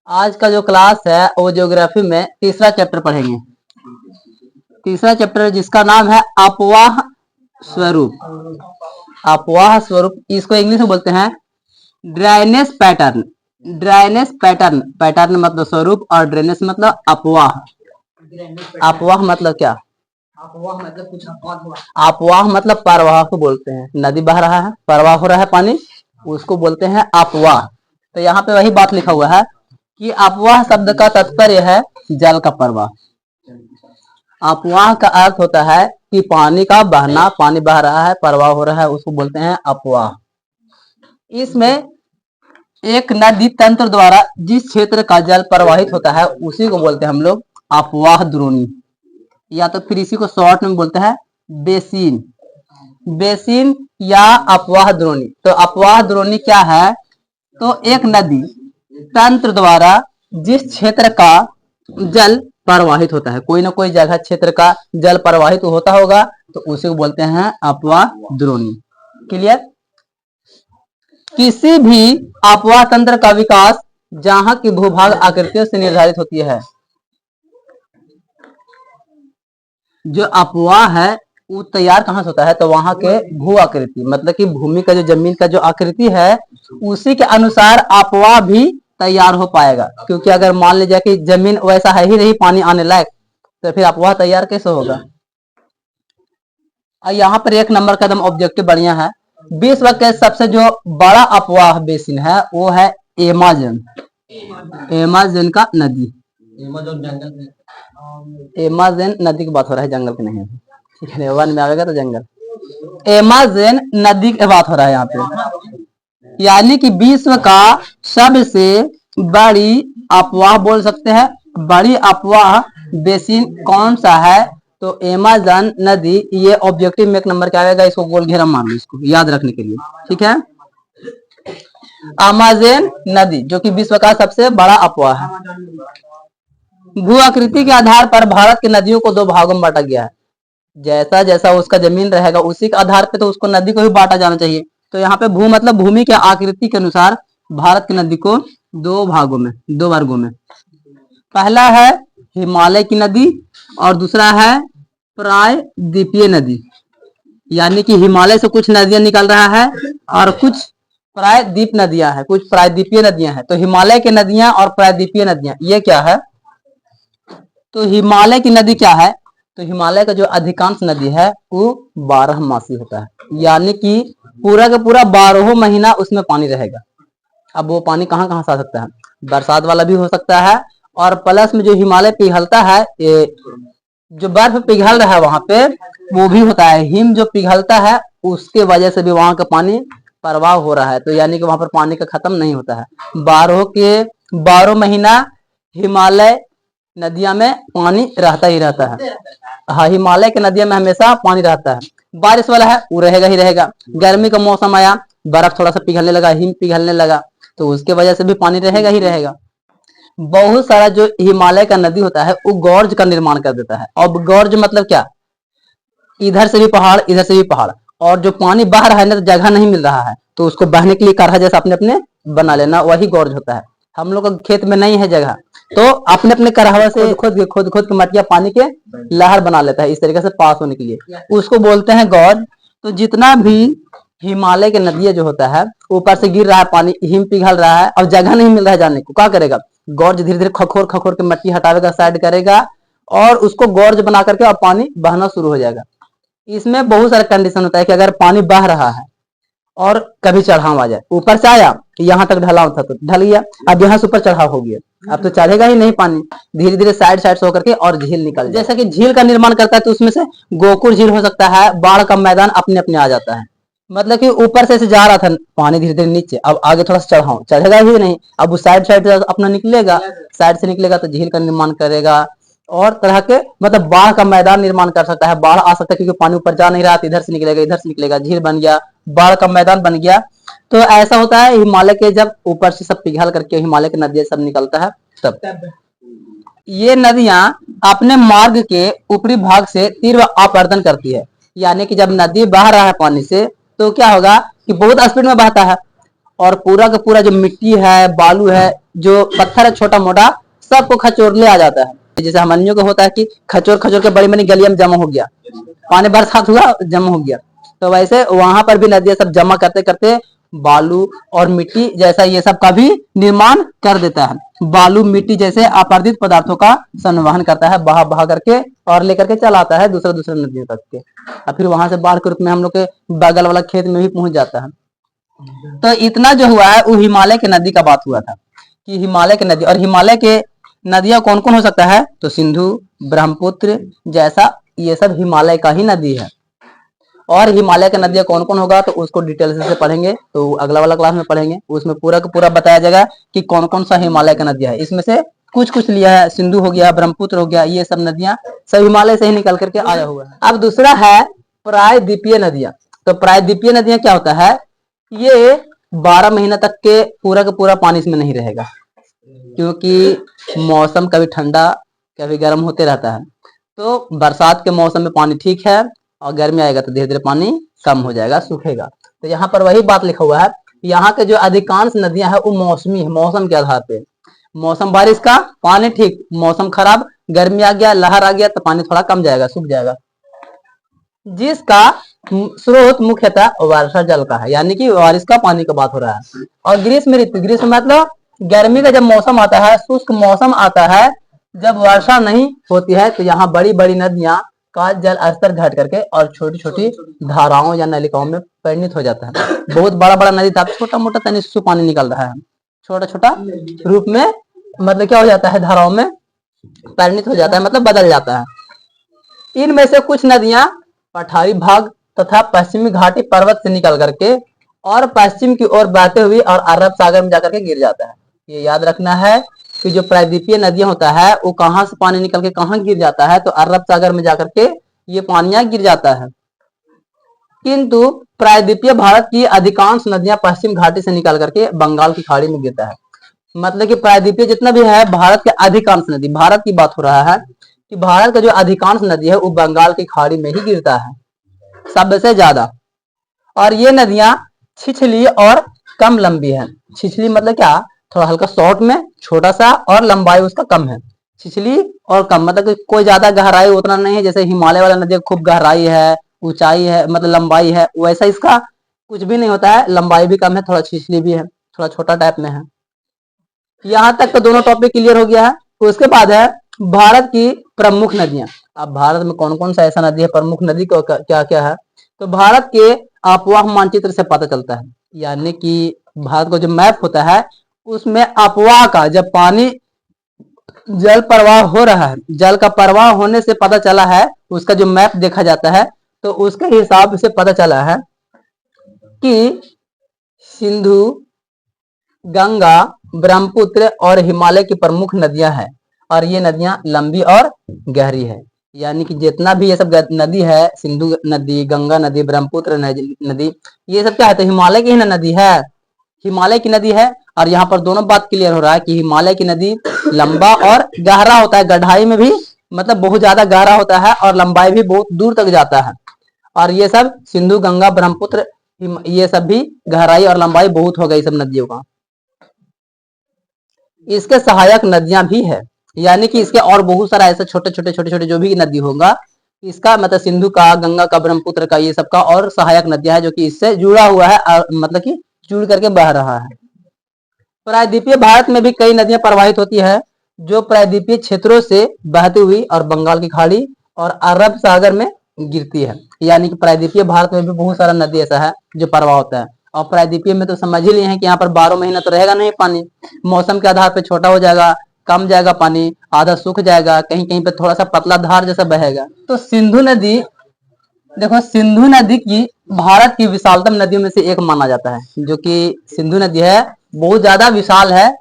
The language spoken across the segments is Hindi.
आज का जो क्लास है वो ज्योग्राफी में तीसरा चैप्टर पढ़ेंगे। तीसरा चैप्टर जिसका नाम है अपवाह स्वरूप। अपवाह स्वरूप इसको इंग्लिश में बोलते हैं dryness pattern. Dryness pattern, pattern मतलब स्वरूप और ड्रेनेस मतलब अपवाह। अपवाह मतलब क्या? अपवाह मतलब कुछ अपवाद हुआ। अपवाह मतलब प्रवाह को बोलते हैं। नदी बह रहा है, प्रवाह हो रहा है पानी, उसको बोलते हैं अपवाह। तो यहाँ पे वही बात लिखा हुआ है कि अपवाह शब्द का तात्पर्य है जल का प्रवाह। अपवाह का अर्थ होता है कि पानी का बहना, पानी बह रहा है, प्रवाह हो रहा है, उसको बोलते हैं अपवाह। इसमें एक नदी तंत्र द्वारा जिस क्षेत्र का जल प्रवाहित होता है उसी को बोलते हैं हम लोग अपवाह द्रोणी, या तो फिर इसी को शॉर्ट में बोलते हैं बेसिन। बेसिन या अपवाह द्रोणी। तो अपवाह द्रोणी क्या है? तो एक नदी तंत्र द्वारा जिस क्षेत्र का जल प्रवाहित होता है, कोई ना कोई जगह क्षेत्र का जल प्रवाहित होता होगा, तो उसे बोलते हैं अपवाह द्रोणी। क्लियर? किसी भी अपवाह तंत्र का विकास जहां की भूभाग आकृतियों से निर्धारित होती है। जो अपवाह है वो तैयार कहां से होता है? तो वहां के भू आकृति, मतलब कि भूमि का जो जमीन का जो आकृति है उसी के अनुसार अपवाह भी तैयार हो पाएगा। क्योंकि अगर मान लीजिए कि जमीन वैसा है ही नहीं पानी आने लायक, तो फिर अपवाह तैयार कैसे होगा? यहाँ पर एक नंबर का एकदम ऑब्जेक्टिव बढ़िया है। विश्व के सबसे जो बड़ा अपवाह बेसिन है वो है एमाजन। एमाजन का नदी। एमाजन नदी की बात हो रहा है, जंगल की नहीं। ठीक है, वन में आएगा तो जंगल। एमाजन नदी की बात हो रहा है यहाँ पे। यानी कि विश्व का सबसे बड़ी अपवाह बोल सकते हैं। बड़ी अपवाह बेसिन कौन सा है? तो एमाजन नदी। ये ऑब्जेक्टिव में एक नंबर क्या आएगा, इसको गोल घेरा मार लो, इसको याद रखने के लिए। ठीक है, अमेज़न नदी जो कि विश्व का सबसे बड़ा अपवाह है। भू आकृति के आधार पर भारत की नदियों को दो भागों में बांटा गया है। जैसा जैसा उसका जमीन रहेगा उसी के आधार पे तो उसको नदी को भी बांटा जाना चाहिए। तो यहाँ पे भू मतलब भूमि के आकृति के अनुसार भारत की नदी को दो भागों में, दो वर्गों में। पहला है हिमालय की नदी और दूसरा है प्रायद्वीपीय नदी। यानी कि हिमालय से कुछ नदियां निकल रहा है और कुछ प्रायद्वीप नदियां हैं, कुछ प्रायद्वीपीय नदियां हैं। तो हिमालय की नदियां और प्रायद्वीपीय नदियां ये क्या है? तो हिमालय की नदी क्या है? तो हिमालय का जो अधिकांश नदी है वो 12 मासी होता है। यानी कि पूरा का पूरा 12 महीना उसमें पानी रहेगा। अब वो पानी कहाँ कहाँ से आ सकता है? बरसात वाला भी हो सकता है, और प्लस में जो हिमालय पिघलता है, ये जो बर्फ पिघल रहा है वहां पे वो भी होता है। हिम जो पिघलता है उसके वजह से भी वहां का पानी प्रवाह हो रहा है। तो यानी कि वहां पर पानी का खत्म नहीं होता है। 12 महीना हिमालय नदियां में पानी रहता ही रहता है। हाँ, हिमालय के नदियों में हमेशा पानी रहता है। बारिश वाला है वो रहेगा ही रहेगा। गर्मी का मौसम आया, बर्फ थोड़ा सा पिघलने लगा, हिम पिघलने लगा, तो उसके वजह से भी पानी रहेगा ही रहेगा। बहुत सारा जो हिमालय का नदी होता है वो गॉर्ज का निर्माण कर देता है। अब गॉर्ज मतलब क्या? इधर से भी पहाड़, इधर से भी पहाड़, और जो पानी बह रहा है ना तो जगह नहीं मिल रहा है, तो उसको बहने के लिए कारहा जैसा अपने अपने बना लेना, वही गॉर्ज होता है। हम लोग का खेत में नहीं है जगह, तो अपने अपने करहवा से खुद खुद के मटिया पानी के लहर बना लेता है, इस तरीके से पास होने के लिए, उसको बोलते हैं गॉर्ज। तो जितना भी हिमालय के नदियां जो होता है ऊपर से गिर रहा है पानी, हिम पिघल रहा है, अब जगह नहीं मिल रहा है जाने को, क्या करेगा? गॉर्ज धीरे धीरे खखोर खखोर के मट्टी हटावेगा, साइड करेगा, और उसको गॉर्ज बना करके और पानी बहना शुरू हो जाएगा। इसमें बहुत सारे कंडीशन होता है कि अगर पानी बह रहा है और कभी चढ़ाव आ जाए, ऊपर से आया यहाँ तक ढलाव था तो ढल गया, अब यहाँ से ऊपर चढ़ाव हो गया, अब तो चढ़ेगा ही नहीं पानी, धीरे धीरे साइड साइड से होकर के और झील निकल। जैसा कि झील का निर्माण करता है तो उसमें से गोकुल झील हो सकता है, बाढ़ का मैदान अपने अपने आ जाता है। मतलब कि ऊपर से जा रहा था पानी धीरे धीरे नीचे, अब आगे थोड़ा सा चढ़ाव, चढ़ेगा ही नहीं, अब वो साइड साइड अपना निकलेगा, साइड से निकलेगा तो झील का निर्माण करेगा, और तरह के मतलब बाढ़ का मैदान निर्माण कर सकता है। बाढ़ आ सकता है क्योंकि पानी ऊपर जा नहीं रहा, इधर से निकलेगा, इधर से निकलेगा, झील बन गया, बाढ़ का मैदान बन गया। तो ऐसा होता है हिमालय के जब ऊपर से सब पिघल करके हिमालय की नदियां सब निकलता है तब। ये नदियां अपने मार्ग के ऊपरी भाग से तीव्र अपरदन करती है। यानी कि जब नदी बह रहा है पानी से तो क्या होगा कि बहुत स्पीड में बहता है, और पूरा का पूरा जो मिट्टी है, बालू है, जो पत्थर है छोटा मोटा सबको खचोर ले आ जाता है। जैसे हमनियों को होता है कि खचोर खचोर के बड़ी बड़ी गलिया में जमा हो गया, पानी बरसात हुआ जमा हो गया, तो वैसे वहां पर भी नदियां सब जमा करते करते बालू और मिट्टी जैसा ये सब का भी निर्माण कर देता है। बालू मिट्टी जैसे अपरदित पदार्थों का संवहन करता है, बहा बहा करके और लेकर के चला आता है दूसरे दूसरे नदियों तक के, और फिर वहां से बाढ़ के रूप में हम लोग के बगल वाला खेत में भी पहुंच जाता है। तो इतना जो हुआ है वो हिमालय के नदी का बात हुआ था कि हिमालय के नदी, और हिमालय के नदियां कौन कौन हो सकता है, तो सिंधु, ब्रह्मपुत्र जैसा ये सब हिमालय का ही नदी है। और हिमालय के नदियां कौन कौन होगा तो उसको डिटेल से पढ़ेंगे, तो अगला वाला क्लास में पढ़ेंगे, उसमें पूरा का पूरा बताया जाएगा कि कौन कौन सा हिमालय का नदियां है। इसमें से कुछ कुछ लिया है, सिंधु हो गया, ब्रह्मपुत्र हो गया, ये सब नदियां सब हिमालय से ही निकल करके आया हुआ है। अब दूसरा है प्रायद्वीपीय नदियां। तो प्रायद्वीपीय नदियां क्या होता है, ये 12 महीना तक के पूरा पानी इसमें नहीं रहेगा, क्योंकि मौसम कभी ठंडा कभी गर्म होते रहता है। तो बरसात के मौसम में पानी ठीक है, और गर्मी आएगा तो धीरे धीरे पानी कम हो जाएगा, सूखेगा। तो यहाँ पर वही बात लिखा हुआ है, यहाँ के जो अधिकांश नदियां हैं वो मौसमी है, मौसम के आधार पे। मौसम बारिश का पानी ठीक, मौसम खराब गर्मी आ गया, लहर आ गया तो पानी थोड़ा कम जाएगा, सूख जाएगा। जिसका स्रोत मुख्यतः वर्षा जल का है, यानी कि बारिश का पानी का बात हो रहा है। और ग्रीष्म ऋतु, ग्रीष्म मतलब गर्मी का जब मौसम आता है, शुष्क मौसम आता है, जब वर्षा नहीं होती है, तो यहाँ बड़ी बड़ी नदियां का जल स्तर घट करके और छोटी छोटी धाराओं या नलिकाओं में परिणित हो जाता है। बहुत बड़ा बड़ा नदी था, छोटा मोटा तनिष्ठ पानी निकल रहा है, छोटा छोटा रूप में मतलब क्या हो जाता है, धाराओं में परिणित हो जाता है, मतलब बदल जाता है। इनमें से कुछ नदियां पठारी भाग तथा पश्चिमी घाटी पर्वत से निकल करके और पश्चिम की ओर बहते हुए और अरब सागर में जाकर के गिर जाता है। ये याद रखना है कि जो प्रायद्वीपीय नदियां होता है वो कहां से पानी निकल के कहां गिर जाता है, तो अरब सागर में जाकर के ये पानियां गिर जाता है। किंतु प्रायद्वीपीय भारत की अधिकांश नदियां पश्चिम घाटी से निकल करके बंगाल की खाड़ी में गिरता है। मतलब कि प्रायद्वीपीय जितना भी है भारत के अधिकांश नदी, भारत की बात हो रहा है कि भारत का जो अधिकांश नदी है वो बंगाल की खाड़ी में ही गिरता है सबसे ज्यादा। और ये नदियां छिछली और कम लंबी है। छिछली मतलब क्या, थोड़ा हल्का शॉर्ट में छोटा सा, और लंबाई उसका कम है। छिछली और कम मतलब कि कोई ज्यादा गहराई उतना नहीं है, जैसे हिमालय वाला नदी खूब गहराई है, ऊंचाई है, मतलब लंबाई है, वैसा इसका कुछ भी नहीं होता है, लंबाई भी कम है, थोड़ा छिछली भी है, थोड़ा छोटा टाइप में है। यहाँ तक तो दोनों टॉपिक क्लियर हो गया है। उसके बाद है भारत की प्रमुख नदियां। अब भारत में कौन कौन सा ऐसा नदी है, प्रमुख नदी को क्या क्या है, तो भारत के अफवाह मानचित्र से पता चलता है। यानी कि भारत का जो मैप होता है उसमें अफवाह का, जब पानी जल प्रवाह हो रहा है, जल का प्रवाह होने से पता चला है, उसका जो मैप देखा जाता है तो उसके हिसाब से पता चला है कि सिंधु, गंगा, ब्रह्मपुत्र और हिमालय की प्रमुख नदियां हैं, और ये नदियां लंबी और गहरी है। यानी कि जितना भी ये सब नदी है, सिंधु नदी, गंगा नदी, ब्रह्मपुत्र नदी, ये सब क्या है, तो हिमालय की ही नदी है, हिमालय की नदी है। और यहाँ पर दोनों बात क्लियर हो रहा है कि हिमालय की नदी लंबा और गहरा होता है, गढ़ाई में भी मतलब बहुत ज्यादा गहरा होता है, और लंबाई भी बहुत दूर तक जाता है। और ये सब सिंधु, गंगा, ब्रह्मपुत्र, ये सब भी गहराई और लंबाई बहुत हो गई सब नदियों का। इसके सहायक नदियां भी है, यानी कि इसके और बहुत सारा ऐसे छोटे छोटे जो भी नदी होगा, इसका मतलब सिंधु का, गंगा का, ब्रह्मपुत्र का, ये सब का और सहायक नदियां है जो कि इससे जुड़ा हुआ है, मतलब कि जुड़ करके बह रहा है। प्रायद्वीपीय भारत में भी कई नदियां प्रवाहित होती है जो प्रायद्वीपीय क्षेत्रों से बहती हुई और बंगाल की खाड़ी और अरब सागर में गिरती है। यानी कि प्रायद्वीपीय भारत में भी बहुत सारा नदी ऐसा है जो प्रवाह होता है। और प्रायद्वीपीय में तो समझ ही लिए हैं कि यहाँ पर 12 महीना तो रहेगा नहीं पानी, मौसम के आधार पर छोटा हो जाएगा, कम जाएगा पानी, आधा सूख जाएगा, कहीं कहीं पे थोड़ा सा पतला धार जैसा बहेगा। तो सिंधु नदी, देखो सिंधु नदी की भारत की विशालतम नदियों में से एक माना जाता है, जो कि सिंधु नदी है बहुत ज्यादा विशाल है।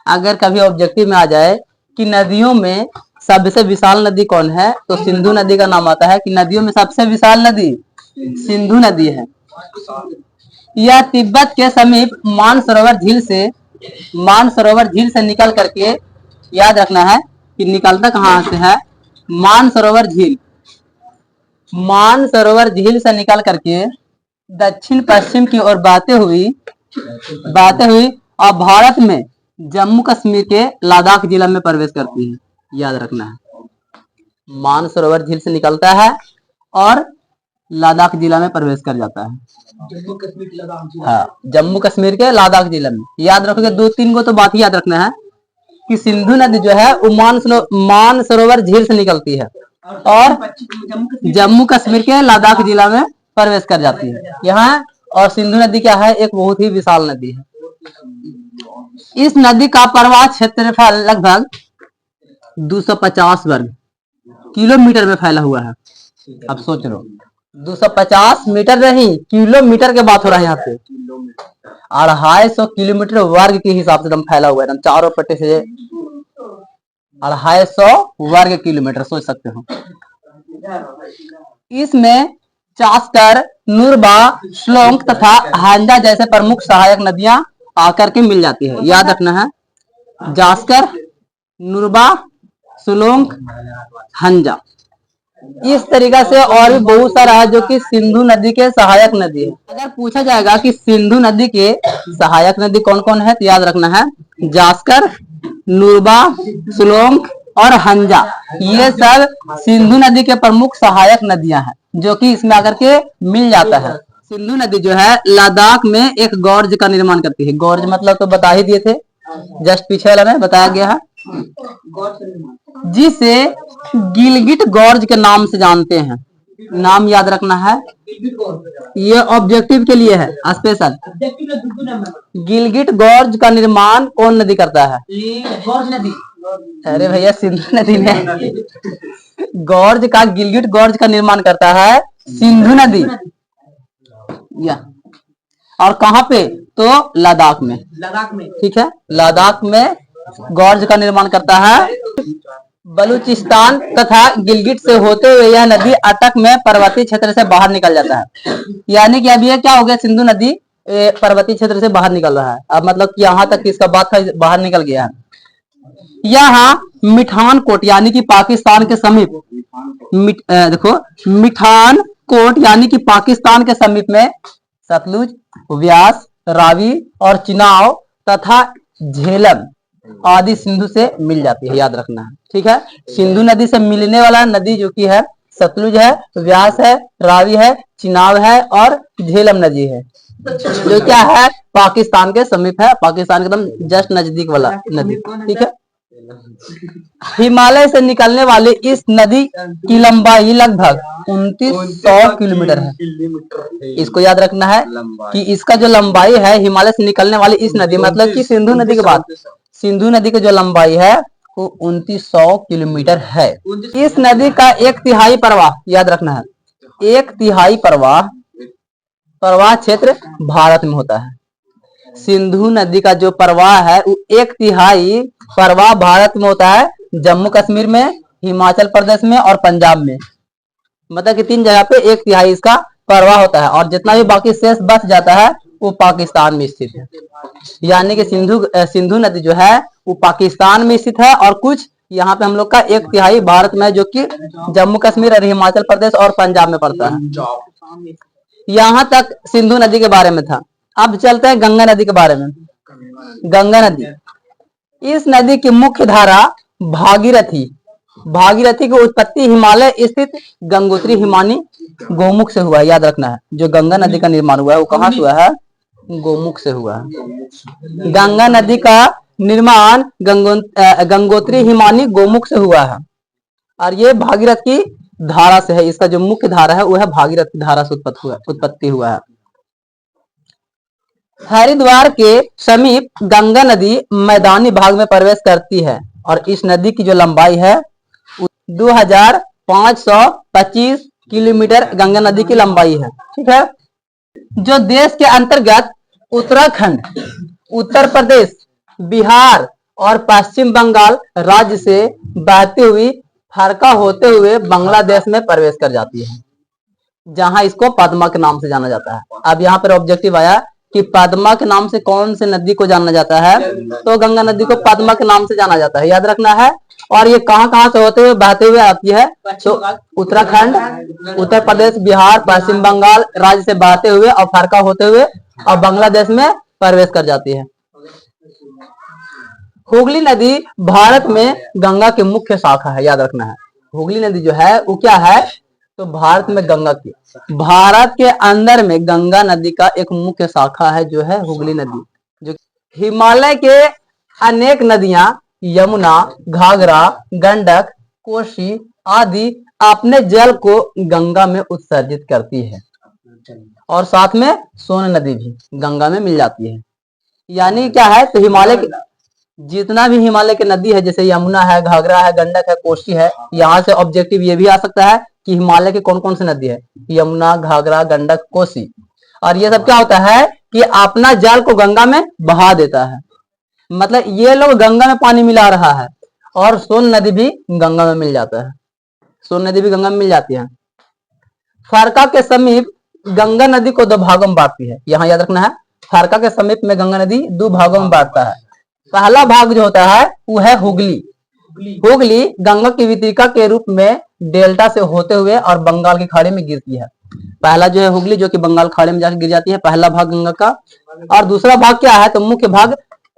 अगर कभी ऑब्जेक्टिव में आ जाए कि नदियों में सबसे विशाल नदी कौन है, तो सिंधु नदी का नाम आता है कि नदियों में सबसे विशाल नदी सिंधु नदी है। यह तिब्बत के समीप मानसरोवर झील से निकल करके, याद रखना है कि निकलता कहां से है, मानसरोवर झील से निकल करके दक्षिण पश्चिम की ओर बहते हुई और भारत में जम्मू कश्मीर के लद्दाख जिला में प्रवेश करती है, याद रखना है। मानसरोवर झील से निकलता है और लद्दाख जिला में प्रवेश कर जाता है। जम्मू कश्मीर के लद्दाख जिला। हाँ, जम्मू कश्मीर के लद्दाख जिला में। याद रखोगे, 2-3 को तो बात ही याद रखना है कि सिंधु नदी जो है वो मानसरोवर झील से निकलती है और जम्मू कश्मीर के लद्दाख जिला में प्रवेश कर जाती है यहाँ। और सिंधु नदी क्या है, एक बहुत ही विशाल नदी है। इस नदी का प्रवाह क्षेत्रफल लगभग 250 वर्ग किलोमीटर में फैला हुआ है। अब सोच लो, 250 मीटर नहीं, किलोमीटर के बात हो रहा है यहाँ पे। 250 किलोमीटर वर्ग के हिसाब से एकदम फैला हुआ है, एकदम चारों पट्टे से 250 वर्ग किलोमीटर, सोच सकते हो। इसमें चास्कर, नुरबा, श्लोंक तथा हांजा जैसे प्रमुख सहायक नदियां आकर के मिल जाती है। याद रखना है, जास्कर, नुरबा, सुलोंग, हंजा, इस तरीका से और भी बहुत सारा है जो कि सिंधु नदी के सहायक नदी है। अगर पूछा जाएगा कि सिंधु नदी के सहायक नदी कौन कौन है, तो याद रखना है जास्कर, नुरबा, सुलोंग और हंजा, ये सब सिंधु नदी के प्रमुख सहायक नदियां हैं जो कि इसमें आकर के मिल जाता है। सिंधु नदी जो है लद्दाख में एक गॉर्ज का निर्माण करती है। गॉर्ज मतलब तो बता ही दिए थे, जस्ट पीछे वाला में बताया गया है, जिसे गिलगिट गॉर्ज के नाम से जानते हैं। नाम याद रखना है, ये ऑब्जेक्टिव के लिए है स्पेशल। गिलगिट गॉर्ज का निर्माण कौन नदी करता है? नदी। अरे भैया, सिंधु नदी में गॉर्ज का, गिलगिट गॉर्ज का निर्माण करता है सिंधु नदी। या और कहाँ पे? तो लद्दाख में। लद्दाख में, ठीक है, लद्दाख में गॉर्ज का निर्माण करता है। बलूचिस्तान तथा गिलगिट से होते हुए यह नदी अटक में पर्वतीय क्षेत्र से बाहर निकल जाता है। यानी कि अब ये क्या हो गया, सिंधु नदी पर्वतीय क्षेत्र से बाहर निकल रहा है। अब मतलब कि यहाँ तक इसका बात था, बाहर निकल गया है। यहाँ मिठान कोट यानी कि पाकिस्तान के समीप, देखो मिठान कोट यानी कि पाकिस्तान के समीप में सतलुज, व्यास, रावी और चिनाब तथा झेलम आदि सिंधु से मिल जाती है। याद रखना है, ठीक है। सिंधु नदी से मिलने वाला नदी जो कि है सतलुज है, व्यास है, रावी है, चिनाब है और झेलम नदी है, जो क्या है पाकिस्तान के समीप है, पाकिस्तान के एकदम जस्ट नजदीक वाला नदी। ठीक है। हिमालय से निकलने वाली इस नदी की लंबाई लगभग 2900 किलोमीटर है। इसको याद रखना है कि इसका जो लंबाई है हिमालय से निकलने वाली इस नदी, मतलब कि सिंधु नदी के बाद सिंधु नदी की जो लंबाई है वो 2900 किलोमीटर है। इस नदी का 1/3 प्रवाह, याद रखना है, 1/3 प्रवाह क्षेत्र भारत में होता है। सिंधु नदी का जो प्रवाह है वो 1/3 प्रवाह भारत में होता है, जम्मू कश्मीर में, हिमाचल प्रदेश में और पंजाब में। मतलब कि 3 जगह पे 1/3 इसका प्रवाह होता है और जितना भी बाकी शेष बच जाता है वो पाकिस्तान में स्थित है। यानी कि सिंधु नदी जो है वो पाकिस्तान में स्थित है और कुछ यहाँ पे हम लोग का 1/3 भारत में, जो कि जम्मू कश्मीर और हिमाचल प्रदेश और पंजाब में पड़ता है। यहाँ तक सिंधु नदी के बारे में था। अब चलते हैं गंगा नदी के बारे में। गंगा नदी, इस नदी की मुख्य धारा भागीरथी, भागीरथी की उत्पत्ति हिमालय स्थित गंगोत्री हिमानी गोमुख से हुआ है। याद रखना है, जो गंगा नदी का निर्माण हुआ है वो कहाँ से हुआ है? गोमुख से हुआ है। गंगा नदी का निर्माण गंगोत्री हिमानी गोमुख से हुआ है और ये भागीरथ की धारा से है। इसका जो मुख्य धारा है वो है भागीरथ की धारा से उत्पत्ति हुआ है। हरिद्वार के समीप गंगा नदी मैदानी भाग में प्रवेश करती है और इस नदी की जो लंबाई है 2525 किलोमीटर गंगा नदी की लंबाई है। ठीक है। जो देश के अंतर्गत उत्तराखंड, उत्तर प्रदेश, बिहार और पश्चिम बंगाल राज्य से बहती हुई फरका होते हुए बांग्लादेश में प्रवेश कर जाती है, जहां इसको पद्मा के नाम से जाना जाता है। अब यहाँ पर ऑब्जेक्टिव आया कि पद्मा के नाम से कौन से नदी को जाना जाता है, तो गंगा नदी को पद्मा के नाम से जाना जाता है। याद रखना है। और ये कहाँ से होते हुए बहते हुए आती है? तो उत्तराखंड, उत्तर प्रदेश, बिहार, पश्चिम बंगाल राज्य से बहते हुए और फरका होते हुए और बांग्लादेश में प्रवेश कर जाती है। हुगली नदी भारत में गंगा की मुख्य शाखा है, याद रखना है। हुगली नदी जो है वो क्या है, तो भारत में गंगा की, भारत के अंदर में गंगा नदी का एक मुख्य शाखा है जो है हुगली नदी। जो हिमालय के अनेक नदियां यमुना, घाघरा, गंडक, कोसी आदि अपने जल को गंगा में उत्सर्जित करती है, और साथ में सोन नदी भी गंगा में मिल जाती है। यानी क्या है, तो हिमालय के जितना भी हिमालय की नदी है, जैसे यमुना है, घाघरा है, गंडक है, कोसी है, यहाँ से ऑब्जेक्टिव ये भी आ सकता है कि हिमालय की कौन कौन सी नदी है, यमुना, घाघरा, गंडक, कोसी। और ये सब क्या होता है कि अपना जल को गंगा में बहा देता है, मतलब ये लोग गंगा में पानी मिला रहा है, और सोन नदी भी गंगा में मिल जाता है, सोन नदी भी गंगा में मिल जाती है। फरका के समीप गंगा नदी को दो भागों में बांटती है, यहाँ याद रखना है। फरका के समीप में गंगा नदी दो भागों में बांटता है। पहला भाग जो होता है वो है हुगली। हुगली गंगा की वितरिका के रूप में डेल्टा से होते हुए और बंगाल की खाड़ी में गिरती है। पहला जो है हुगली, जो कि बंगाल खाड़ी में जाकर गिर जाती है, पहला भाग गंगा का। और दूसरा भाग क्या है, तो मुख्य भाग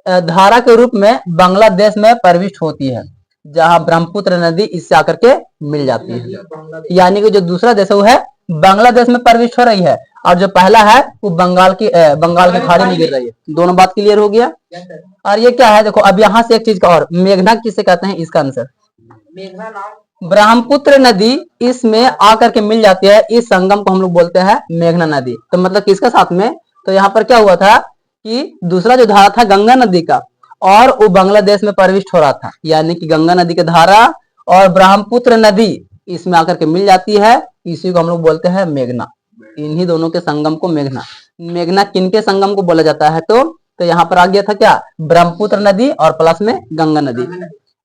धारा के रूप में बांग्लादेश में प्रविष्ट होती है, जहां ब्रह्मपुत्र नदी इससे आकर के मिल जाती है। यानी कि जो दूसरा देश है वो है बांग्लादेश में प्रविष्ट हो रही है, और जो पहला है वो बंगाल की खाड़ी में गिर रही है। दोनों बात क्लियर हो गया। और ये क्या है, देखो अब यहाँ से एक चीज का और, मेघना किसे कहते हैं, इसका आंसर ब्रह्मपुत्र नदी इसमें आकर के मिल जाती है, इस संगम को हम लोग बोलते हैं मेघना नदी। तो मतलब किसका साथ में, तो यहाँ पर क्या हुआ था कि दूसरा जो धारा था गंगा नदी का, और वो बांग्लादेश में प्रविष्ट हो रहा था, यानी कि गंगा नदी की धारा और ब्रह्मपुत्र नदी इसमें आकर के मिल जाती है, इसी को हम लोग बोलते हैं मेघना। इन्हीं दोनों के संगम को मेघना। मेघना किनके संगम को बोला जाता है, तो यहाँ पर आ गया था क्या, ब्रह्मपुत्र नदी और प्लस में गंगा नदी,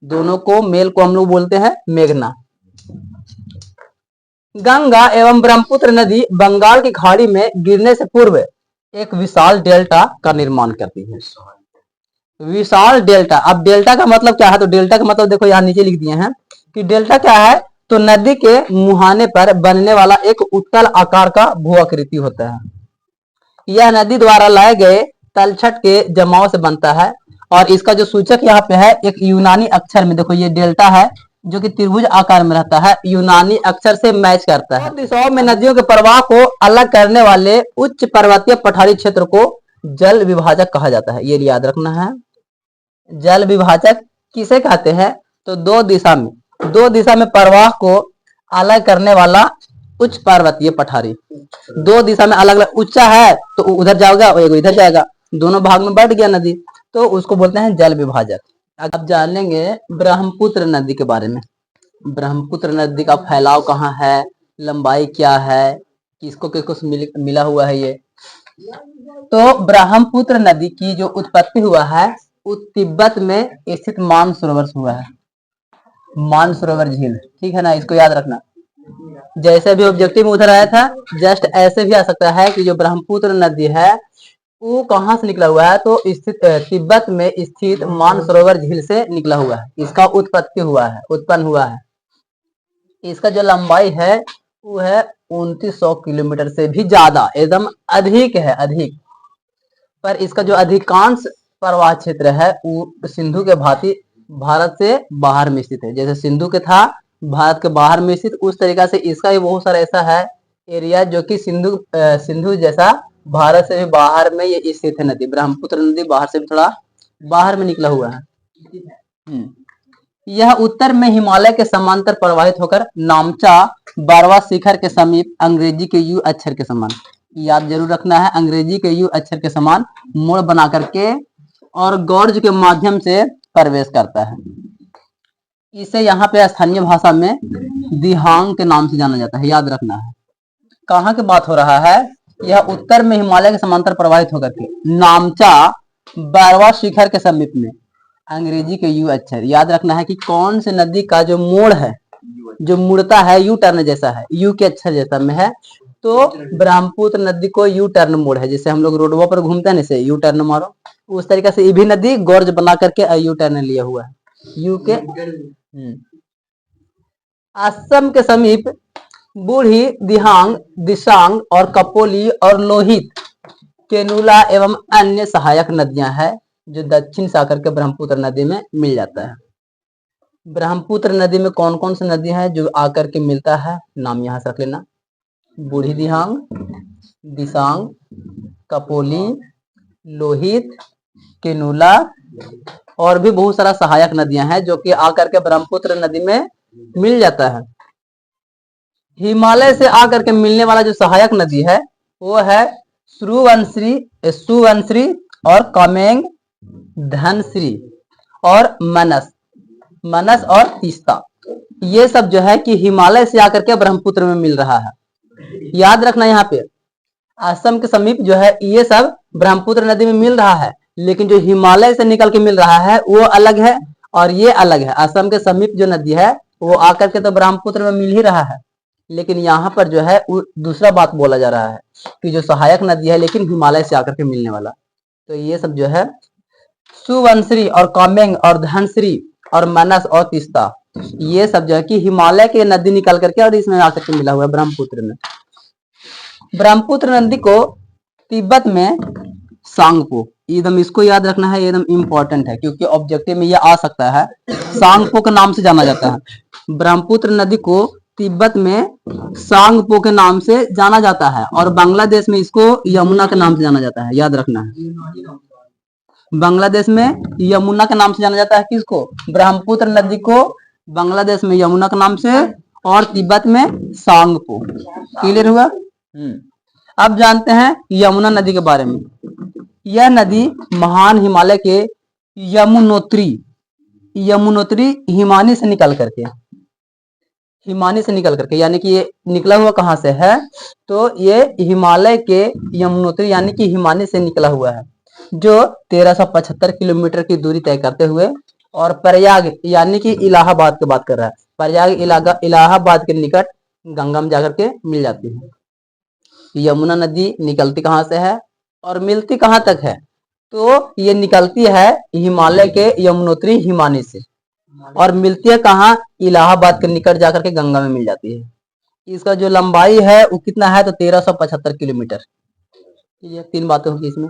दोनों को मेल को हम लोग बोलते हैं मेघना। गंगा एवं ब्रह्मपुत्र नदी बंगाल की खाड़ी में गिरने से पूर्व एक विशाल डेल्टा का निर्माण करती है। विशाल डेल्टा, अब डेल्टा का मतलब क्या है, तो डेल्टा का मतलब देखो यहाँ नीचे लिख दिए हैं कि डेल्टा क्या है, तो नदी के मुहाने पर बनने वाला एक उत्तल आकार का भू-आकृति होता है। यह नदी द्वारा लाए गए तलछट के जमाव से बनता है, और इसका जो सूचक यहाँ पे है एक यूनानी अक्षर में, देखो ये डेल्टा है जो कि त्रिभुज आकार में रहता है, यूनानी अक्षर से मैच करता है। दिशाओं में नदियों के प्रवाह को अलग करने वाले उच्च पर्वतीय पठारी क्षेत्र को जल विभाजक कहा जाता है, ये याद रखना है। जल विभाजक किसे कहते हैं, तो दो दिशा में प्रवाह को अलग करने वाला उच्च पर्वतीय पठारी। दो दिशा में अलग अलग, ऊंचा है तो उधर जाएगा और इधर जाएगा, दोनों भाग में बढ़ गया नदी, तो उसको बोलते हैं जल विभाजक। अब जानेंगे ब्रह्मपुत्र नदी के बारे में। ब्रह्मपुत्र नदी का फैलाव कहाँ है, लंबाई क्या है, किसको किसको मिला हुआ है ये। तो ब्रह्मपुत्र नदी की जो उत्पत्ति हुआ है वो तिब्बत में स्थित मानसरोवर से हुआ है, मानसरोवर झील, ठीक है ना, इसको याद रखना। जैसे भी ऑब्जेक्टिव में उधर आया था, जस्ट ऐसे भी आ सकता है कि जो ब्रह्मपुत्र नदी है वो कहाँ से निकला हुआ है, तो स्थित तिब्बत में स्थित मानसरोवर झील से निकला हुआ है, इसका उत्पत्ति हुआ है, उत्पन्न हुआ है। इसका जो लंबाई है वो है 2900 किलोमीटर से भी ज्यादा, एकदम अधिक है, अधिक। पर इसका जो अधिकांश प्रवाह क्षेत्र है वो सिंधु के भांति भारत से बाहर में स्थित है। जैसे सिंधु के था भारत के बाहर में स्थित, उस तरीका से इसका भी बहुत सारा ऐसा है एरिया जो कि सिंधु जैसा भारत से भी बाहर में ये स्थित है नदी। ब्रह्मपुत्र नदी बाहर से भी थोड़ा बाहर में निकला हुआ है। यह उत्तर में हिमालय के समांतर प्रवाहित होकर नामचा बारवा शिखर के समीप अंग्रेजी के यू अक्षर के समान, याद जरूर रखना है, अंग्रेजी के यू अक्षर के समान मोड़ बना करके और गॉर्ज के माध्यम से प्रवेश करता है। इसे यहाँ पे स्थानीय भाषा में दिहांग के नाम से जाना जाता है, याद रखना है। कहाँ की बात हो रहा है, यह उत्तर में हिमालय के समांतर प्रवाहित होकर के नामचा बारवा शिखर के समीप में, अंग्रेजी के यू अक्षर, याद रखना है कि कौन से नदी का जो मोड़ है, जो मुड़ता है यू टर्न जैसा है, यू के अक्षर जैसा में है, तो ब्रह्मपुत्र नदी को यू टर्न मोड़ है। जैसे हम लोग रोडवा पर घूमते हैं ना, यू टर्न मारो, उस तरीके से ये भी नदी गोर्ज बना करके यू टर्न लिया हुआ है, यू के। असम के समीप बूढ़ी, दिहांग, दिसांग और कपोली और लोहित, केनुला एवं अन्य सहायक नदियां हैं। जो दक्षिण से आकर के ब्रह्मपुत्र नदी में मिल जाता है। ब्रह्मपुत्र नदी में कौन कौन सी नदी है जो आकर के मिलता है, नाम यहाँ से रख लेना। बूढ़ी दिहांग, दिसांग, कपोली, लोहित, किनुला और भी बहुत सारा सहायक नदियां हैं जो कि आकर के ब्रह्मपुत्र नदी में मिल जाता है। हिमालय से आकर के मिलने वाला जो सहायक नदी है वो है सुवंश्री और कामेंग, धनश्री और मनस और तीस्ता। ये सब जो है कि हिमालय से आकर के ब्रह्मपुत्र में मिल रहा है। याद रखना यहाँ पे असम के समीप जो है ये सब ब्रह्मपुत्र नदी में मिल रहा है, लेकिन जो हिमालय से निकल के मिल रहा है वो अलग है और ये अलग है। असम के समीप जो नदी है वो आकर के तो ब्रह्मपुत्र में मिल ही रहा है, लेकिन यहाँ पर जो है दूसरा बात बोला जा रहा है कि जो सहायक नदी है लेकिन हिमालय से आकर के मिलने वाला। तो ये सब जो है सुवंश्री और कामेंग और धनश्री और मनस और तीस्ता, ये सब जो है कि हिमालय के नदी निकल करके और इसमें आकर के मिला हुआ है ब्रह्मपुत्र में। ब्रह्मपुत्र नदी को तिब्बत में सांगपो, एकदम इसको याद रखना है, एकदम इंपॉर्टेंट है क्योंकि ऑब्जेक्टिव में ये आ सकता है। सांगपो के नाम से जाना जाता है। ब्रह्मपुत्र नदी को तिब्बत में सांगपो के नाम से जाना जाता है और बांग्लादेश में इसको यमुना के नाम से जाना जाता है। याद रखना है, बांग्लादेश में यमुना के नाम से जाना जाता है। किसको? ब्रह्मपुत्र नदी को बांग्लादेश में यमुना के नाम से और तिब्बत में सांगपो। क्लियर हुआ? अब जानते हैं यमुना नदी के बारे में। यह नदी महान हिमालय के यमुनोत्री हिमानी से निकल करके यानी कि ये निकला हुआ कहाँ से है, तो ये हिमालय के यमुनोत्री यानी कि हिमानी से निकला हुआ है, जो 1375 किलोमीटर की दूरी तय करते हुए और प्रयाग यानी कि इलाहाबाद की बात कर रहा है, प्रयाग इलाहाबाद के निकट गंगा में जाकर के मिल जाती है। यमुना नदी निकलती कहाँ से है और मिलती कहाँ तक है, तो ये निकलती है हिमालय के यमुनोत्री हिमानी से और मिलती है कहाँ, इलाहाबाद के निकट जाकर के गंगा में मिल जाती है। इसका जो लंबाई है वो कितना है, तो 1375 किलोमीटर। ये 3 बातें होगी इसमें।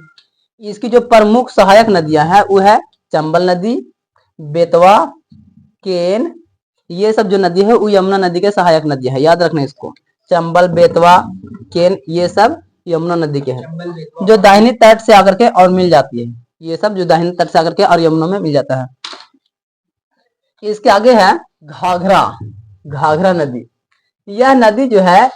इसकी जो प्रमुख सहायक नदियां हैं वो है चंबल नदी, बेतवा, केन। ये सब जो नदी है वो यमुना नदी के सहायक नदियां है। याद रखना इसको, चंबल, बेतवा, केन ये सब यमुना नदी के हैं जो दाहिनी तट से आकर के और मिल जाती है। ये सब जो दाहिनी तट से आकर के और यमुना में मिल जाता है। इसके आगे है घाघरा नदी। यह नदी जो है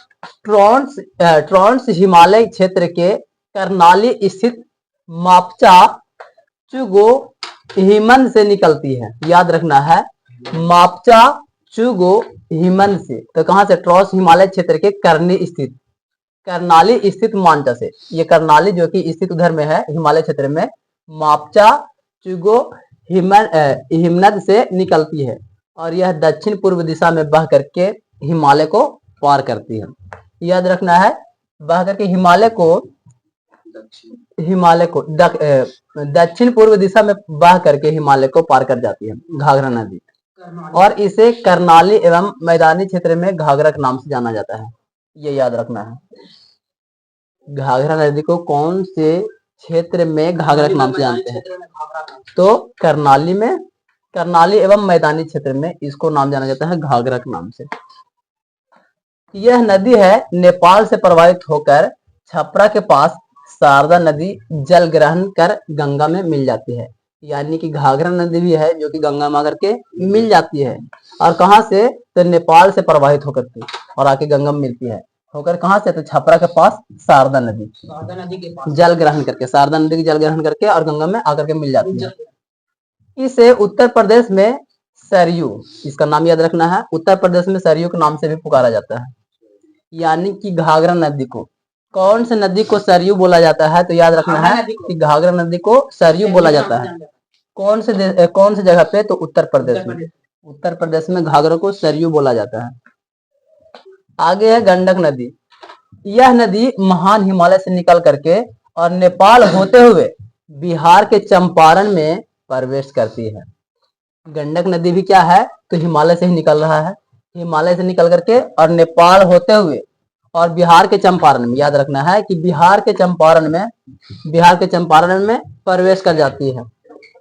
ट्रांस हिमालय क्षेत्र के करनाली स्थित मापचा चुगो हिमन से निकलती है। याद रखना है, मापचा चुगो हिमन से, तो कहां से, ट्रांस हिमालय क्षेत्र के करनाली स्थित मांचा से। ये करनाली जो कि स्थित उधर में है हिमालय क्षेत्र में, मापचा चुगो हिमनद से निकलती है और यह दक्षिण पूर्व दिशा में बह करके हिमालय को पार करती है। याद रखना है, बह करके हिमालय को दक्षिण पूर्व दिशा में बह करके हिमालय को पार कर जाती है घाघरा नदी, और इसे करनाली एवं मैदानी क्षेत्र में घाघरा के नाम से जाना जाता है। ये याद रखना है। घाघरा नदी को कौन से क्षेत्र में घाघरा के नाम से जानते हैं, तो करनाली एवं मैदानी क्षेत्र में इसको नाम जाना जाता है घाघरा के नाम से। यह नदी है नेपाल से प्रवाहित होकर छपरा के पास शारदा नदी जल ग्रहण कर गंगा में मिल जाती है। यानी कि घाघरा नदी भी है जो कि गंगा में आकर के मिल जाती है, और कहां से, तो नेपाल से प्रवाहित होकर के और आके गंगा में मिलती है। होकर कहां से, तो छपरा के पास शारदा नदी के पास जल ग्रहण करके, शारदा नदी की जल ग्रहण करके और गंगा में आकर के मिल जाती है। इसे उत्तर प्रदेश में सरयू, इसका नाम याद रखना है, उत्तर प्रदेश में सरयू के नाम से भी पुकारा जाता है। यानी कि घाघरा नदी को, कौन से नदी को सरयू बोला जाता है, तो याद रखना है कि घाघरा नदी को सरयू बोला जाता है। कौन से जगह पे, तो उत्तर प्रदेश में। उत्तर प्रदेश में घाघरा को सरयू बोला जाता है। आगे है गंडक नदी। यह नदी महान हिमालय से निकल करके और नेपाल होते हुए बिहार के चंपारण में प्रवेश करती है। गंडक नदी भी क्या है, तो हिमालय से ही निकल रहा है, हिमालय से निकल करके और नेपाल होते हुए और बिहार के चंपारण में, याद रखना है कि बिहार के चंपारण में प्रवेश कर जाती है।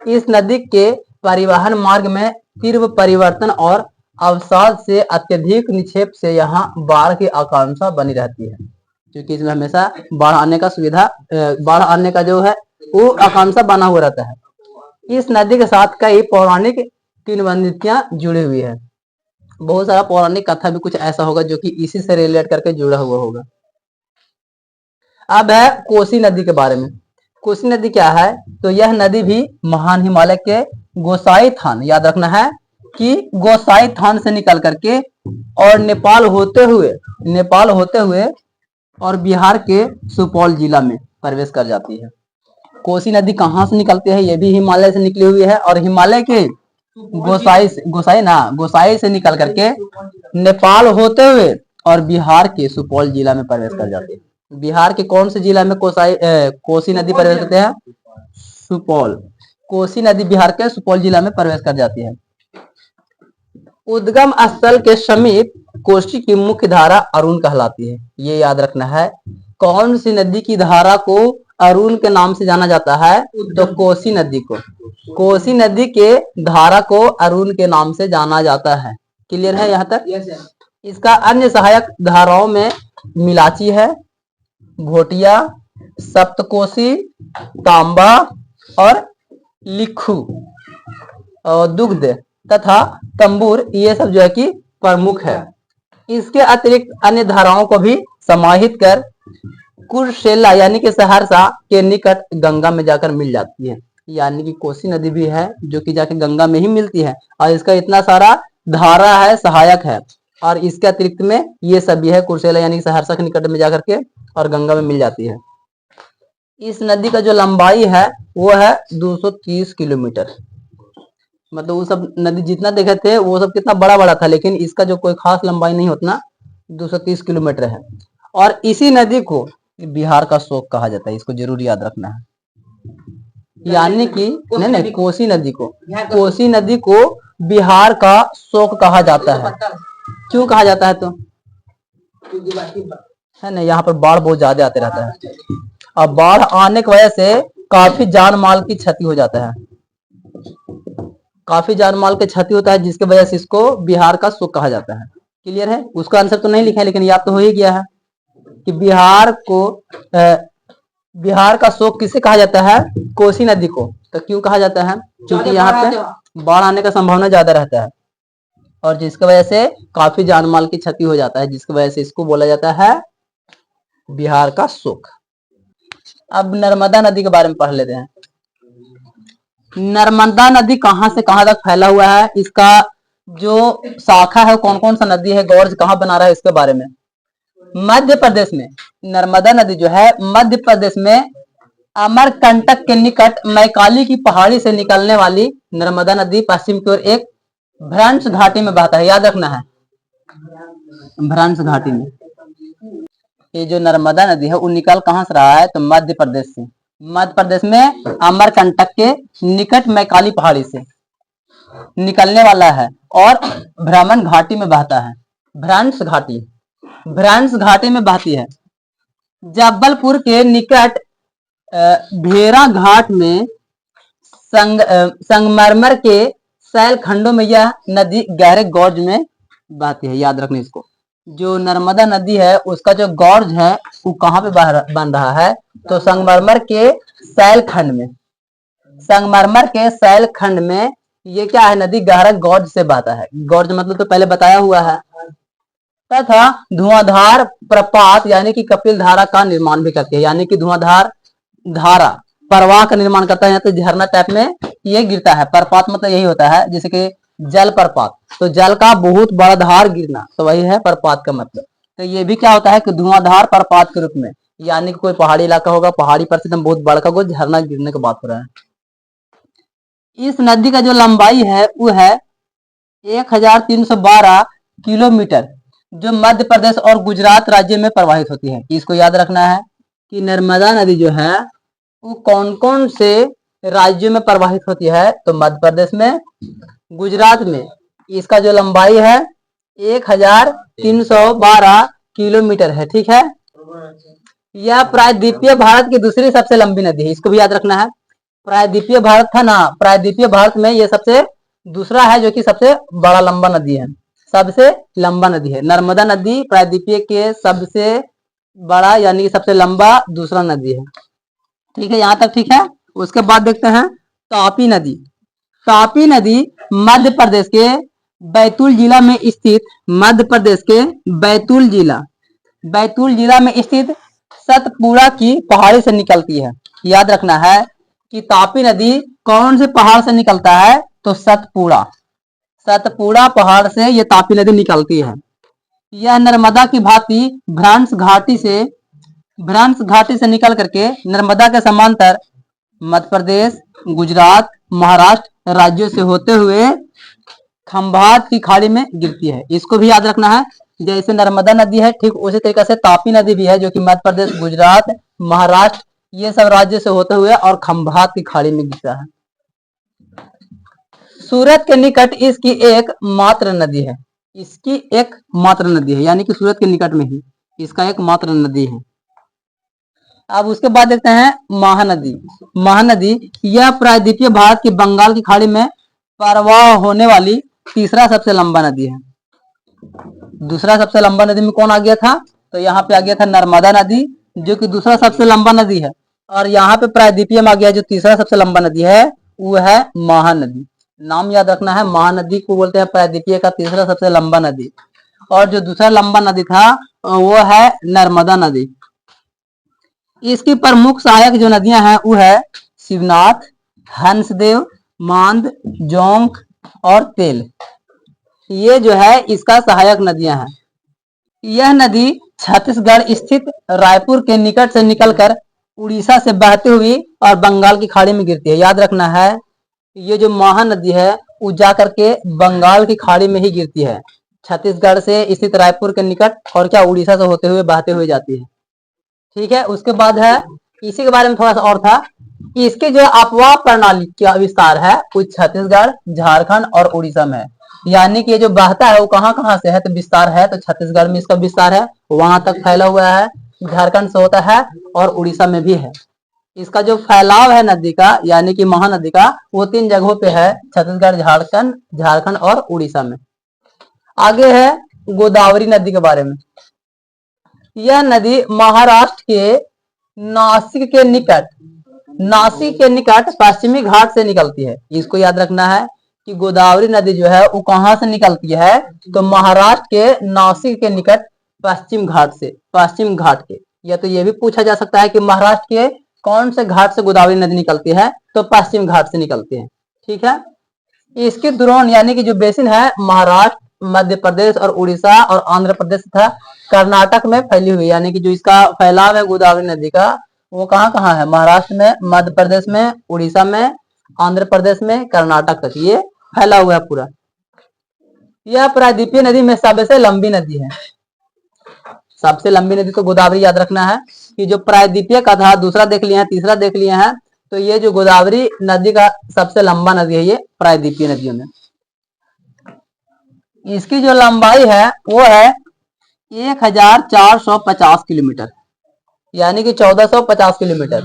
इस नदी के परिवहन मार्ग में तीव्र परिवर्तन और अवसाद से अत्यधिक निक्षेप से यहाँ बाढ़ की आकांक्षा बनी रहती है, क्योंकि इसमें हमेशा बाढ़ आने का बाढ़ आने का जो है वो आकांक्षा बना हुआ रहता है। इस नदी के साथ कई पौराणिक किंवदंतियां जुड़ी हुई है। बहुत सारा पौराणिक कथा भी कुछ ऐसा होगा जो कि इसी से रिलेट करके जुड़ा हुआ होगा। अब है कोसी नदी के बारे में। कोसी नदी क्या है? तो यह नदी भी महान हिमालय के गोसाई थान, याद रखना है कि गोसाई थान से निकल करके और नेपाल होते हुए और बिहार के सुपौल जिला में प्रवेश कर जाती है। कोसी नदी कहाँ से निकलती है? ये भी हिमालय से निकली हुई है और हिमालय के गोसाई से निकल करके नेपाल होते हुए और बिहार के सुपौल जिला में प्रवेश कर जाती है। बिहार के कौन से जिला में कोसी नदी प्रवेश करते हैं? सुपौल। कोसी नदी बिहार के सुपौल जिला में प्रवेश कर जाती है। उद्गम स्थल के समीप कोसी की मुख्य धारा अरुण कहलाती है। ये याद रखना है। कौन सी नदी की धारा को अरुण के नाम से जाना जाता है? तो कोसी नदी को। कोसी नदी के धारा को अरुण के नाम से जाना जाता है। क्लियर है यहाँ तक? इसका अन्य सहायक धाराओं में मिलाची है, घोटिया, सप्तकोशी, तांबा और लिखू और दुग्ध तथा तंबूर, ये सब जो है कि प्रमुख है। इसके अतिरिक्त अन्य धाराओं को भी समाहित कर कुर्सेला यानी कि सहरसा के निकट गंगा में जाकर मिल जाती है। यानी कि कोसी नदी भी है जो कि जाके गंगा में ही मिलती है और इसका इतना सारा धारा है, सहायक है, और इसके अतिरिक्त में ये सब भी है, कुर्सेला यानी कि सहरसा के निकट में जाकर के और गंगा में मिल जाती है। इस नदी का जो लंबाई है वो है 230 किलोमीटर। मतलब वो सब नदी जितना देखे थे वो सब कितना बड़ा बड़ा था, लेकिन इसका जो कोई खास लंबाई नहीं उतना 230 किलोमीटर है। और इसी नदी को बिहार का शोक कहा जाता है। इसको जरूर याद रखना है। यानी कि नहीं, कोसी नदी को बिहार का शोक कहा जाता है। क्यों कहा जाता है? तो है ना, यहाँ पर बाढ़ बहुत ज्यादा आते रहता है और बाढ़ आने की वजह से काफी जान माल की क्षति हो जाता है। काफी जान माल की क्षति होता है, जिसके वजह से इसको बिहार का शोक कहा जाता है। क्लियर है? उसका आंसर तो नहीं लिखा है, लेकिन याद तो हो ही गया है कि बिहार का शोक किसे कहा जाता है? कोसी नदी को। तो क्यों कहा जाता है? क्योंकि यहाँ पे बाढ़ आने का संभावना ज्यादा रहता है और जिसकी वजह से काफी जान माल की क्षति हो जाता है, जिसकी वजह से इसको बोला जाता है बिहार का शोक। अब नर्मदा नदी के बारे में पढ़ लेते हैं। नर्मदा नदी कहाँ से कहाँ तक फैला हुआ है, इसका जो शाखा है कौन कौन सा नदी है, गॉर्ज कहाँ बना रहा है, इसके बारे में। मध्य प्रदेश में नर्मदा नदी जो है मध्य प्रदेश में अमरकंटक के निकट मैकाली की पहाड़ी से निकलने वाली नर्मदा नदी पश्चिम की ओर एक भ्रंश घाटी में बहता है। याद रखना है, भ्रंश घाटी में। ये जो नर्मदा नदी है वो निकल कहाँ से रहा है? तो मध्य प्रदेश से। मध्य प्रदेश में अमरकंटक के निकट मैकाली पहाड़ी से निकलने वाला है और भ्रमण घाटी में बहता है। भ्रंश घाटी में बहती है। जबलपुर के निकट भेरा घाट में संगमरमर के शैल खंडों में यह नदी गहरे गॉर्ज में बहती है। याद रखना इसको। जो नर्मदा नदी है उसका जो गॉर्ज है वो कहाँ पे बन रहा है? तो संगमरमर के शैल खंड में। संगमरमर के शैल खंड में ये क्या है? नदी गहरा गॉर्ज से बहता है। गॉर्ज मतलब तो पहले बताया हुआ है। तथा धुआंधार प्रपात यानी कि कपिल धारा का निर्माण भी करती है। यानी कि धुआंधार धारा प्रवाह का निर्माण करता है। तो झरना टाइप में ये गिरता है। प्रपात मतलब यही होता है जैसे कि जल प्रपात, तो जल का बहुत बड़ा धार गिरना, तो वही है प्रपात का मतलब। तो ये भी क्या होता है कि धुआंधार प्रपात के रूप में, यानी कि कोई पहाड़ी इलाका होगा, पहाड़ी पर से एकदम बहुत बड़का कोई झरना गिरने की बात हो रहा है। इस नदी का जो लंबाई है वो है 1312 किलोमीटर, जो मध्य प्रदेश और गुजरात राज्य में प्रवाहित होती है। इसको याद रखना है कि नर्मदा नदी जो है वो कौन कौन से राज्यों में प्रवाहित होती है? तो मध्य प्रदेश में, गुजरात में। इसका जो लंबाई है 1312 किलोमीटर है। ठीक है, यह प्रायद्वीपीय भारत की दूसरी सबसे लंबी नदी है। इसको भी याद रखना है। प्रायद्वीपीय भारत था ना, प्रायद्वीपीय भारत में ये सबसे दूसरा है जो कि सबसे बड़ा लंबा नदी है, सबसे लंबा नदी है। नर्मदा नदी प्रायद्वीपीय के सबसे बड़ा यानी कि सबसे लंबा दूसरा नदी है। ठीक है, यहाँ तक ठीक है। उसके बाद देखते हैं तापी नदी। तापी नदी मध्य प्रदेश के बैतूल जिला में स्थित, मध्य प्रदेश के बैतूल जिला में स्थित सतपुड़ा की पहाड़ी से निकलती है। याद रखना है कि तापी नदी कौन से पहाड़ से निकलता है, तो सतपुड़ा पहाड़ से ये तापी नदी निकलती है। यह नर्मदा की भांति भ्रंश घाटी से निकल करके नर्मदा के समांतर मध्य प्रदेश, गुजरात, महाराष्ट्र राज्यों से होते हुए खंभात की खाड़ी में गिरती है। इसको भी याद रखना है, जैसे नर्मदा नदी है ठीक उसी तरीके से तापी नदी भी है जो कि मध्य प्रदेश, गुजरात, महाराष्ट्र ये सब राज्य से होते हुए और खंभात की खाड़ी में गिरता है। सूरत के निकट इसकी एकमात्र नदी है, यानी कि सूरत के निकट में ही इसका एकमात्र नदी है। अब उसके बाद देखते हैं महानदी यह प्रायद्वीपीय भारत की बंगाल की खाड़ी में प्रवाह होने वाली तीसरा सबसे लंबा नदी है। दूसरा सबसे लंबा नदी में कौन आ गया था, तो यहाँ पे आ गया था नर्मदा नदी जो कि दूसरा सबसे लंबा नदी है, और यहाँ पे प्रायद्वीपीय में आ गया जो तीसरा सबसे लंबा नदी है वो है महानदी। नाम याद रखना है, महानदी को बोलते हैं प्रायद्वीपीय का तीसरा सबसे लंबा नदी, और जो दूसरा लंबा नदी था वो है नर्मदा नदी। इसकी प्रमुख सहायक जो नदियां हैं वो है शिवनाथ, हंसदेव, मांद, जोंक और तेल। ये जो है इसका सहायक नदियां हैं। यह नदी छत्तीसगढ़ स्थित रायपुर के निकट से निकलकर उड़ीसा से बहती हुई और बंगाल की खाड़ी में गिरती है। याद रखना है ये जो महानदी है वो जा करके बंगाल की खाड़ी में ही गिरती है, छत्तीसगढ़ से स्थित रायपुर के निकट और क्या उड़ीसा से होते हुए बहते हुए जाती है। ठीक है, उसके बाद है इसी के बारे में थोड़ा सा और था कि इसके जो अपवाह प्रणाली का विस्तार है वो छत्तीसगढ़, झारखंड और उड़ीसा में है। यानी कि ये जो बहता है वो कहाँ कहाँ से है, तो विस्तार है तो छत्तीसगढ़ में इसका विस्तार है, वहां तक फैला हुआ है, झारखंड से होता है और उड़ीसा में भी है। इसका जो फैलाव है नदी का यानी कि महानदी का वो 3 जगहों पे है, छत्तीसगढ़, झारखंड और उड़ीसा में। आगे है गोदावरी नदी के बारे में। यह नदी महाराष्ट्र के नासिक के निकट पश्चिमी घाट से निकलती है। इसको याद रखना है कि गोदावरी नदी जो है वो कहाँ से निकलती है, तो महाराष्ट्र के नासिक के निकट पश्चिम घाट के। या तो ये भी पूछा जा सकता है कि महाराष्ट्र के कौन से घाट से गोदावरी नदी निकलती है, तो पश्चिम घाट से निकलती है। ठीक है, इसकी द्रोण यानी कि जो बेसिन है महाराष्ट्र, मध्य प्रदेश और उड़ीसा और आंध्र प्रदेश तथा कर्नाटक में फैली हुई, यानी कि जो इसका फैलाव है गोदावरी नदी का वो कहाँ कहाँ है, महाराष्ट्र में, मध्य प्रदेश में, उड़ीसा में, आंध्र प्रदेश में, कर्नाटक तक ये फैला हुआ है पूरा। यह प्रायद्वीपीय नदी में सबसे लंबी नदी है। सबसे लंबी नदी तो गोदावरी याद रखना है कि जो प्रायद्वीपीय का था दूसरा देख लिया है, तीसरा देख लिया है, तो ये जो गोदावरी नदी का सबसे लंबा नदी है ये प्रायद्वीपीय नदियों में। इसकी जो लंबाई है वो है 1450 किलोमीटर, यानी कि 1450 किलोमीटर।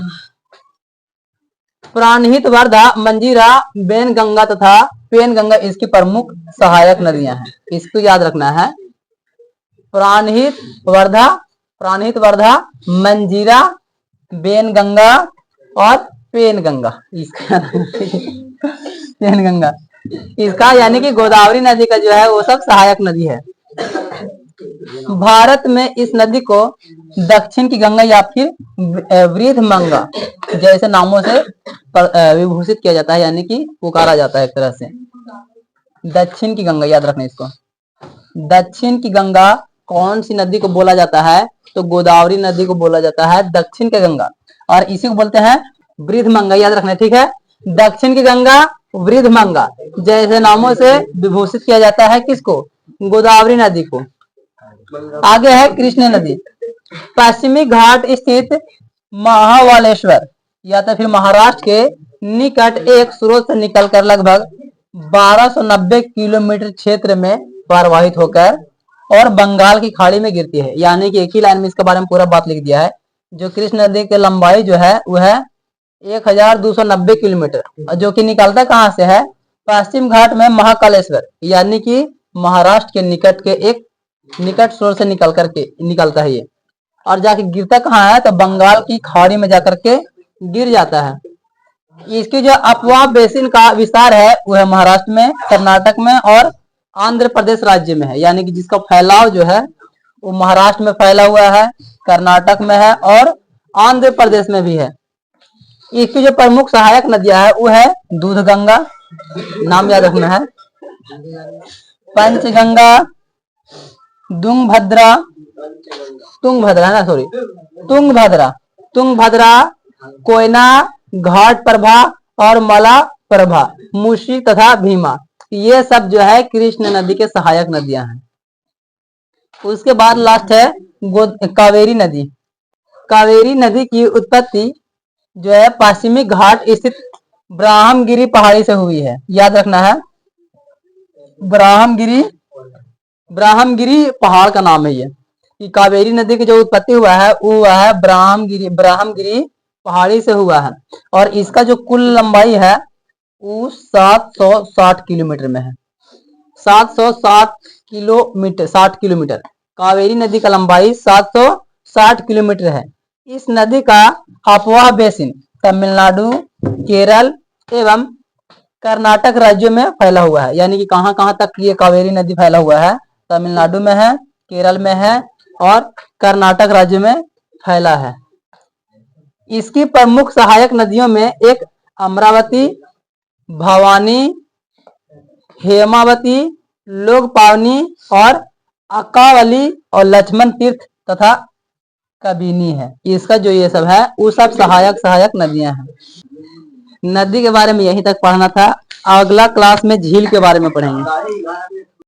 प्राणहित, वर्धा, मंजीरा, बेनगंगा तथा पेनगंगा इसकी प्रमुख सहायक नदियां हैं। इसको याद रखना है, प्राणहित वर्धा, मंजीरा, बेनगंगा और पेनगंगा। पेनगंगा इसका यानी कि गोदावरी नदी का जो है वो सब सहायक नदी है। भारत में इस नदी को दक्षिण की गंगा या फिर वृद्धमंगा जैसे नामों से विभूषित किया जाता है, यानी कि पुकारा जाता है एक तरह से। दक्षिण की गंगा याद रखना इसको। दक्षिण की गंगा कौन सी नदी को बोला जाता है, तो गोदावरी नदी को बोला जाता है दक्षिण की गंगा, और इसी को बोलते हैं वृद्धमंगा। याद रखना, ठीक है, दक्षिण की गंगा, वृद्धमंगा जैसे नामों से विभूषित किया जाता है किसको, गोदावरी नदी को। आगे है कृष्ण नदी। पश्चिमी घाट स्थित महावालेश्वर या तो फिर महाराष्ट्र के निकट एक स्रोत से निकलकर लगभग 1290 किलोमीटर क्षेत्र में प्रवाहित होकर और बंगाल की खाड़ी में गिरती है। यानी कि एक ही लाइन में इसके बारे में पूरा बात लिख दिया है। जो कृष्ण नदी की लंबाई जो है वह है 1290 किलोमीटर, और जो कि निकलता कहाँ से है, पश्चिम घाट में महाकालेश्वर यानी कि महाराष्ट्र के निकट के एक निकट स्रोत से निकलता है ये, और जाके गिरता कहाँ है, तो बंगाल की खाड़ी में जाकर के गिर जाता है। इसकी जो अपवा बेसिन का विस्तार है वो है महाराष्ट्र में, कर्नाटक में और आंध्र प्रदेश राज्य में है, यानी कि जिसका फैलाव जो है वो महाराष्ट्र में फैला हुआ है, कर्नाटक में है और आंध्र प्रदेश में भी है। इसकी जो प्रमुख सहायक नदियां है वो है दूधगंगा, नाम याद रखना है, पंचगंगा, तुंगभद्रा, कोयना, घाट प्रभा और मला प्रभा, मूसी तथा भीमा, ये सब जो है कृष्ण नदी के सहायक नदियां हैं। उसके बाद लास्ट है कावेरी नदी। कावेरी नदी की उत्पत्ति जो है पश्चिमी घाट स्थित ब्राह्मगिरी पहाड़ी से हुई है, याद रखना है, ब्राह्मगिरी पहाड़ का नाम है ये। कि कावेरी नदी की जो उत्पत्ति हुआ है वो हुआ है ब्राह्मगिरी पहाड़ी से हुआ है, और इसका जो कुल लंबाई है वो 760 किलोमीटर में है, 60 किलोमीटर। कावेरी नदी का लंबाई 760 किलोमीटर है। इस नदी का अपवा बेसिन तमिलनाडु, केरल एवं कर्नाटक राज्यों में फैला हुआ है, यानी कि कहां कहां तक ये कावेरी नदी फैला हुआ है, तमिलनाडु में है, केरल में है और कर्नाटक राज्य में फैला है। इसकी प्रमुख सहायक नदियों में एक अमरावती, भवानी, हेमावती, लोकपावनी और अक्कावली और लक्ष्मण तीर्थ तथा कबिनी है। इसका जो ये सब है वो सब सहायक नदियां हैं। नदी के बारे में यहीं तक पढ़ना था। अगला क्लास में झील के बारे में पढ़ेंगे।